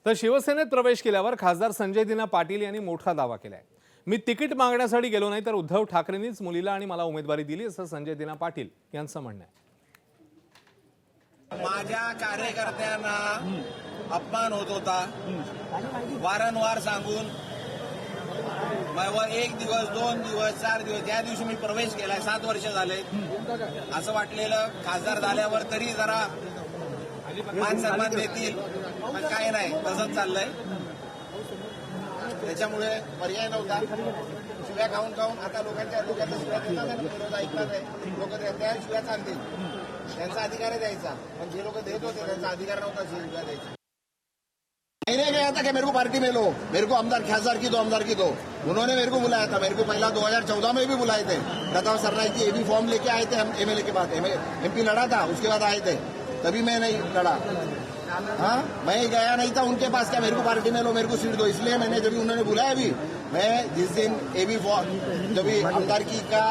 तर शिवसेनेत प्रवेश केल्यावर खासदार संजय दिना पाटील यांनी मोठा दावा केलाय। मी तिकीट मागण्यासाठी गेलो नाही तर उद्धव ठाकरेंनीच मुलीला आणि मला उमेदवारी दिली असं संजय दिना पाटील यांचं म्हणणं आहे। माझ्या कार्यकर्त्यांना अपमान होत होता, वारंवार सांगून एक दिवस 2 दिवस 4 दिवस ज्या दिवशी मी प्रवेश केलाय 7 वर्ष झाले असं वाटलेलं खासदार झाल्यावर तरी जरा मान सन्मान देतील, पण काय नाही, तसंच चाललंय। त्याच्यामुळे पर्याय नव्हता। शिव्या खाऊन खाऊन आता लोकांच्या शिव्या देतात, ऐकणार आहे लोक त्या शिव्या चालतील, त्यांचा अधिकार द्यायचा, पण जे लोक देत होते त्यांचा अधिकार नव्हता शिव्या द्यायचा। मैंने गया था कि मेरे को पार्टी में लो, मेरे को आमदार खासदार की दो, आमदार की दो। उन्होंने मेरे को बुलाया था, मेरे को पहला 2014 में भी बुलाए थे। प्रताप सरनाईक जी एबी फॉर्म लेके आए थे, हम एमएलए के बाद एमपी लड़ा था, उसके बाद आए थे, तभी मैं नहीं लड़ा। हाँ, मैं गया नहीं था उनके पास, क्या मेरे को पार्टी में लो, मेरे को सीट दो, इसलिए मैंने जब उन्होंने बुलाया भी, मैं जिस दिन एबी फॉर्म जब आमदार की का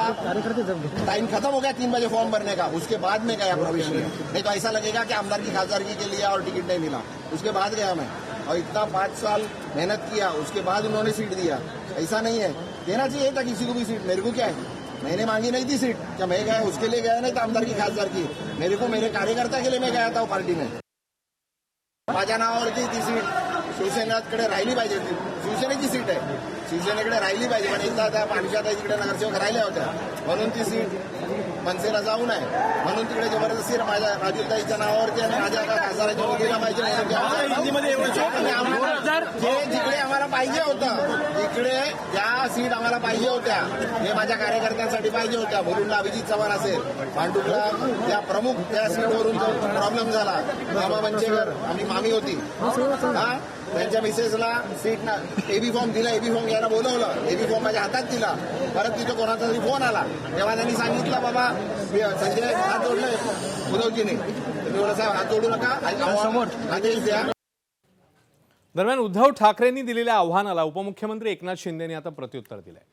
टाइम खत्म हो गया 3 बजे फॉर्म भरने का, उसके बाद में गया प्रवेश में। नहीं तो ऐसा लगेगा कि आमदार की खासदारकी के लिए और टिकट नहीं मिला, उसके बाद गया मैं। और इतना 5 साल मेहनत किया, उसके बाद उन्होंने सीट दिया। ऐसा नहीं है, देना चाहिए था किसी को भी सीट, मेरे को क्या है, मैंने मांगी नहीं थी सीट, क्या मैं गया उसके लिए गया नहीं था आमदार की खासदार की, मेरे को मेरे कार्यकर्ता के लिए मैं गया था पार्टी में। माझ्या नावावरची ती सीट शिवसेनेकडे राहिली पाहिजे, शिवसेनेची सीट आहे, शिवसेनेकडे राहिली पाहिजे, पण एकदा त्या पाणीच्या तिकडे नगरसेवक राहिल्या होत्या म्हणून ती सीट मनसेला जाऊ नये म्हणून तिकडे जबरदस्ती माझ्या राजूताईच्या नावावरती आणि माझ्या खासदाराच्या मुलीला पाहिजे जिकडे आम्हाला पाहिजे होतं, जिकडे ज्या सीट आम्हाला पाहिजे होत्या हे माझ्या कार्यकर्त्यांसाठी पाहिजे होत्या, मुलींना अभिजित चव्हाण असेल, भांडुपला त्या प्रमुख त्या सीटवरून जो प्रॉब्लेम झाला, मामा मंचेकर आम्ही मामी होती, हा त्यांच्या मिसेसला सीट ना एबी फॉर्म दिला, एबी फॉर्म घ्यायला बोलवलं, एबी फॉर्म माझ्या हातात दिला, परत तिथं कोणाचा तरी फोन आला, तेव्हा त्यांनी सांगितलं बाबा संजय हात जोडलाय उद्धवजीने, तुम्ही हात जोडू नका, आदेश द्या। दरम्यान उद्धव ठाकरेंनी दिलेल्या आव्हानाला उपमुख्यमंत्री एकनाथ शिंदेंनी आता प्रत्युत्तर दिलंय।